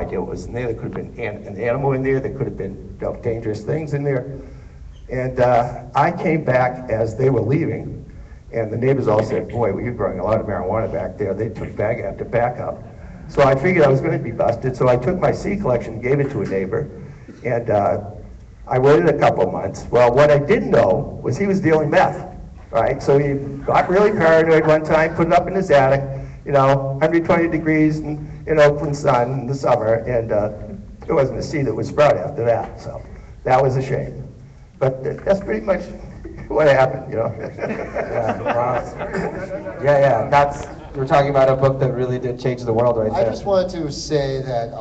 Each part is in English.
idea what was in there. There could have been an animal in there. There could have been dangerous things in there. And I came back as they were leaving, and the neighbors all said, boy, well, you're growing a lot of marijuana back there. They took bag after backup. So I figured I was going to be busted, so I took my seed collection and gave it to a neighbor, and I waited a couple months. Well, what I didn't know was he was dealing meth, right? So he got really paranoid one time, put it up in his attic, 120 degrees in open sun in the summer, and there wasn't a seed that would sprout after that, so that was a shame. But that's pretty much what happened, Yeah, wow. Yeah, that's, we're talking about a book that really did change the world right there. I just wanted to say that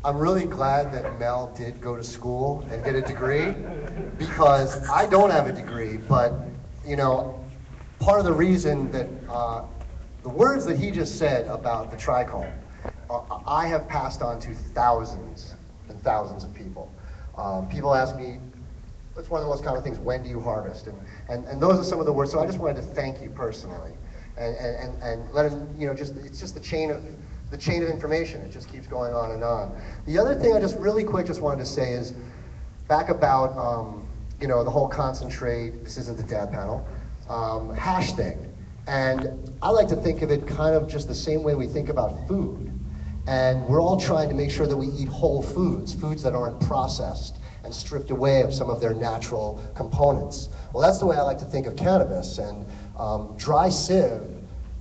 I'm really glad that Mel did go to school and get a degree, because I don't have a degree, but part of the reason that the words that he just said about the trichome, I have passed on to thousands and thousands of people. People ask me, what's one of the most common things, when do you harvest? And those are some of the words, so I just wanted to thank you personally. And let him, it's just the chain of information. It just keeps going on and on. The other thing I just really quick just wanted to say is back about, the whole concentrate, this isn't the dad panel, hash thing. And I like to think of it kind of just the same way we think about food. And we're all trying to make sure that we eat whole foods, foods that aren't processed and stripped away of some of their natural components. Well, that's the way I like to think of cannabis. And dry sieve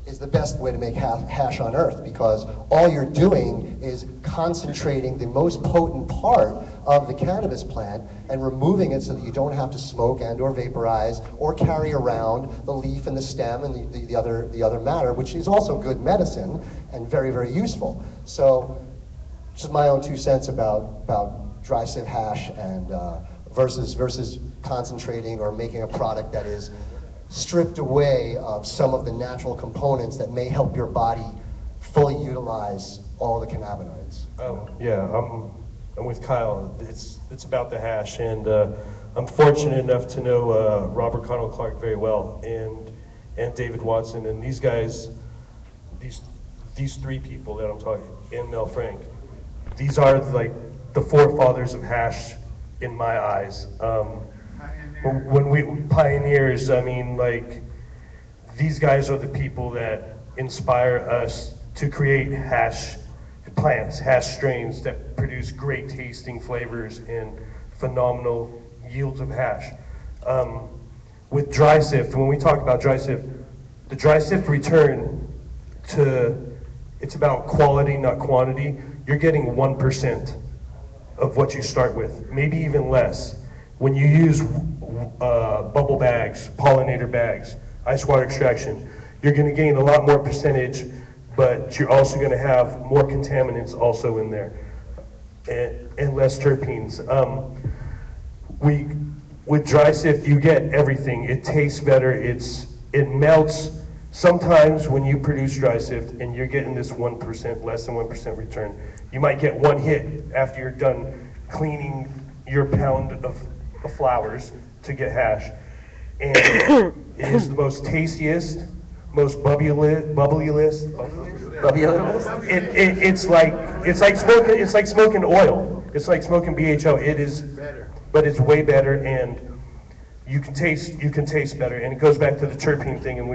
is the best way to make hash on earth, because all you're doing is concentrating the most potent part of the cannabis plant and removing it so that you don't have to smoke and or vaporize or carry around the leaf and the stem and the other matter, which is also good medicine and very, very useful. So just my own 2 cents about dry sieve hash and versus concentrating or making a product that is stripped away of some of the natural components that may help your body fully utilize all the cannabinoids. Yeah, I'm with Kyle. It's about the hash, and I'm fortunate enough to know Robert Connell Clark very well, and David Watson, and these guys, these 3 people that I'm talking, and Mel Frank. These are like the forefathers of hash in my eyes. When we pioneers, I mean, like, these guys are the people that inspire us to create hash plants, hash strains that produce great tasting flavors and phenomenal yields of hash. With dry sift, when we talk about dry sift, the dry sift return it's about quality, not quantity. You're getting 1% of what you start with, maybe even less. When you use bubble bags, pollinator bags, ice water extraction, you're going to gain a lot more percentage, but you're also going to have more contaminants also in there, and less terpenes. With dry sift, you get everything. It tastes better. It melts. Sometimes when you produce dry sift and you're getting this 1%, less than 1% return, you might get one hit after you're done cleaning your pound of flowers to get hash. And it is the most tastiest, most bubbliest. It's like smoking oil. It's like smoking BHO. It is better, but it's way better, and you can taste better. And it goes back to the terpene thing. And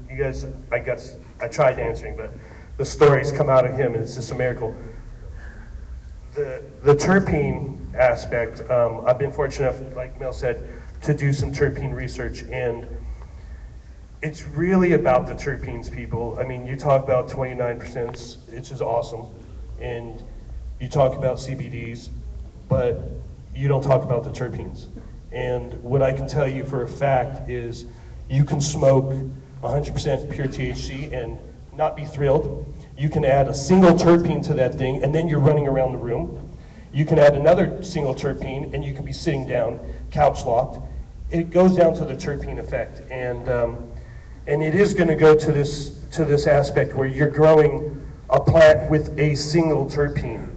you guys, I tried answering, but the stories come out of him, and it's just a miracle. The terpene aspect, I've been fortunate enough, like Mel said, to do some terpene research, and it's really about the terpenes, people. I mean, you talk about 29%, it's just awesome, and you talk about CBDs, but you don't talk about the terpenes. And what I can tell you for a fact is you can smoke 100% pure THC and not be thrilled. You can add a single terpene to that thing, and then you're running around the room. You can add another single terpene, and you can be sitting down, couch locked. It goes down to the terpene effect, and it is going to go to this aspect where you're growing a plant with a single terpene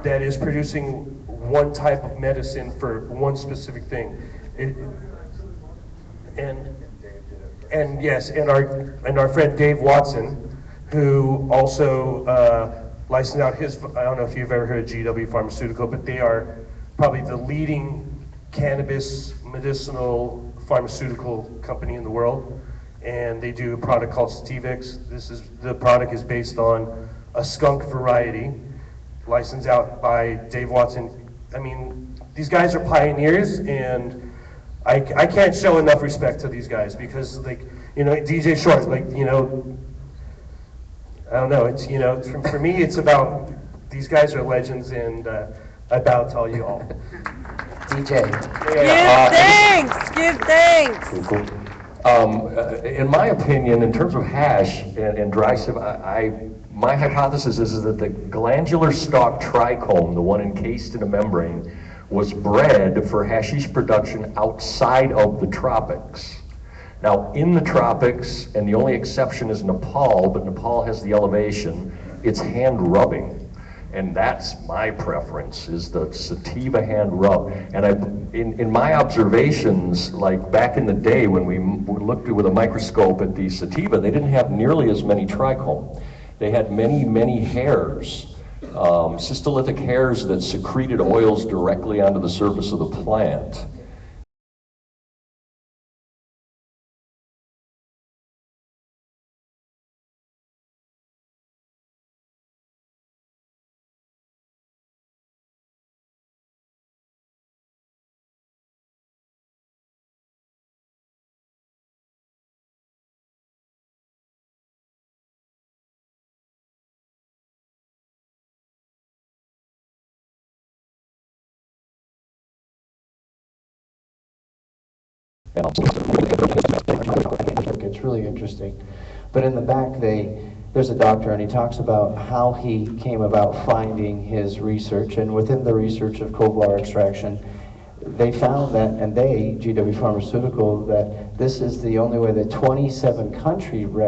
that is producing one type of medicine for one specific thing. And yes, and our friend Dave Watson, who also licensed out his, I don't know if you've ever heard of GW Pharmaceutical, but they are probably the leading cannabis medicinal pharmaceutical company in the world. And they do a product called Sativix. The product is based on a skunk variety, licensed out by Dave Watson. I mean, these guys are pioneers, and I can't show enough respect to these guys because, like, you know, DJ Short, like, you know, I don't know, it's, you know, for me, it's about, these guys are legends, and I bow to all you all. DJ. Give thanks. Cool. In my opinion, in terms of hash and dry sieve, my hypothesis is that the glandular stalk trichome, the one encased in a membrane, was bred for hashish production outside of the tropics. Now, in the tropics, and the only exception is Nepal, but Nepal has the elevation, it's hand rubbing. And that's my preference, is the sativa hand rub. And in my observations, like back in the day when we looked with a microscope at the sativa, they didn't have nearly as many trichome. They had many, many hairs, cystolithic hairs that secreted oils directly onto the surface of the plant. It's really interesting. But in the back, there's a doctor, and he talks about how he came about finding his research. And within the research of cold water extraction, they found that, and GW Pharmaceutical, that this is the only way that 27 countries,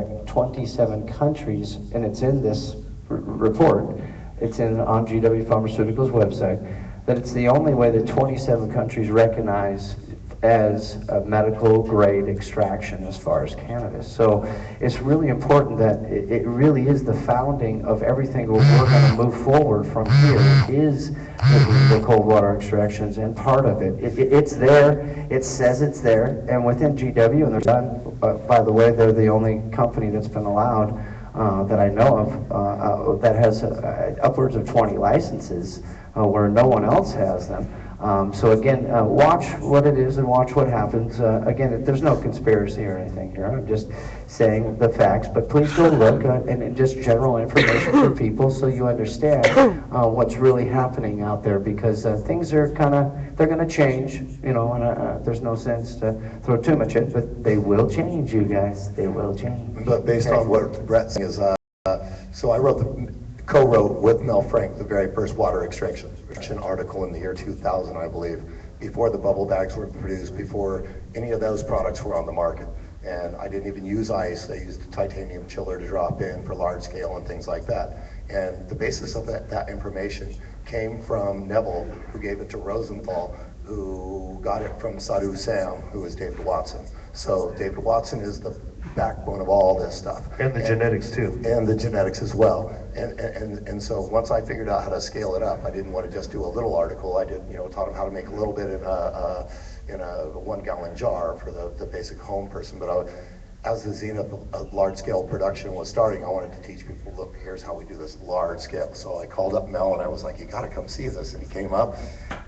and it's in this report, it's on GW Pharmaceutical's website, that it's the only way that 27 countries recognize as a medical grade extraction as far as cannabis. So it's really important that it really is the founding of everything we're going to move forward from here is the cold water extractions, and part of it's there, it says it's there, and within GW, and they're done, by the way, they're the only company that's been allowed that I know of that has upwards of 20 licenses where no one else has them. So again, watch what it is and watch what happens. Again, there's no conspiracy or anything here. I'm just saying the facts, but please go look and just general information for people so you understand what's really happening out there, because things are they're going to change, you know, and there's no sense to throw too much in, but they will change, you guys. They will change. But based on what Brett's saying is, so I co-wrote with Mel Frank the very first water extraction article in the year 2000, I believe, before the bubble bags were produced, before any of those products were on the market. And I didn't even use ice. I used a titanium chiller to drop in for large scale and things like that. And the basis of that information came from Neville, who gave it to Rosenthal, who got it from Sadhu Sam, who is David Watson. So David Watson is the backbone of all this stuff. And the genetics too. And the genetics as well. And so once I figured out how to scale it up, I didn't want to just do a little article. I did, you know, taught him how to make a little bit in a 1 gallon jar for the basic home person. But as the zenith of large scale production was starting, I wanted to teach people, look, here's how we do this large scale. So I called up Mel and I was like, you gotta come see this. And he came up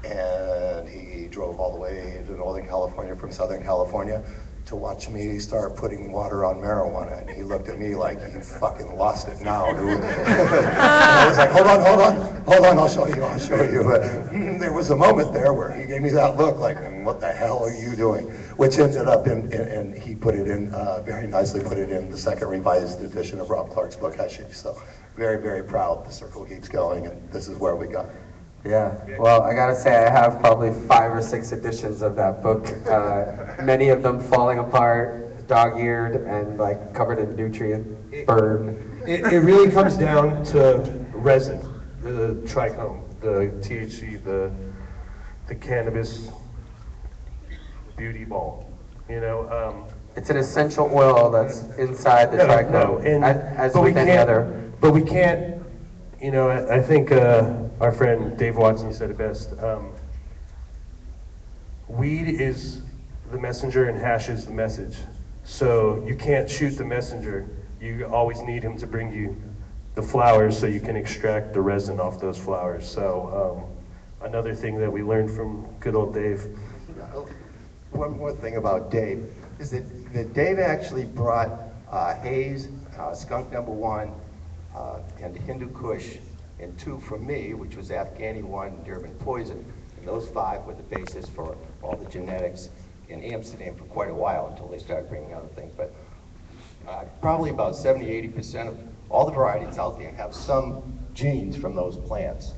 and he drove all the way to Northern California from Southern California to watch me start putting water on marijuana, and he looked at me like, you fucking lost it now, dude. And I was like, hold on, I'll show you. But there was a moment there where he gave me that look like, what the hell are you doing? Which ended up and he put it in, very nicely put it in the second revised edition of Rob Clark's book, Hashish. So very, very proud the circle keeps going, and this is where we got. Yeah, well, I gotta say I have probably 5 or 6 editions of that book. Many of them falling apart, dog-eared, and like covered in nutrient burn. It really comes down to resin, the trichome, the THC, the cannabis beauty ball. You know, It's an essential oil that's inside the trichome, as with any other. But we can't You know, I think our friend Dave Watson said it best. Weed is the messenger and hash is the message. So you can't shoot the messenger. You always need him to bring you the flowers so you can extract the resin off those flowers. So another thing that we learned from good old Dave. One more thing about Dave is that Dave actually brought Haze, Skunk Number One, and Hindu Kush, and 2 from me, which was Afghani 1 and Durban Poison. And those 5 were the basis for all the genetics in Amsterdam for quite a while until they started bringing other things. But probably about 70–80% of all the varieties out there have some genes from those plants.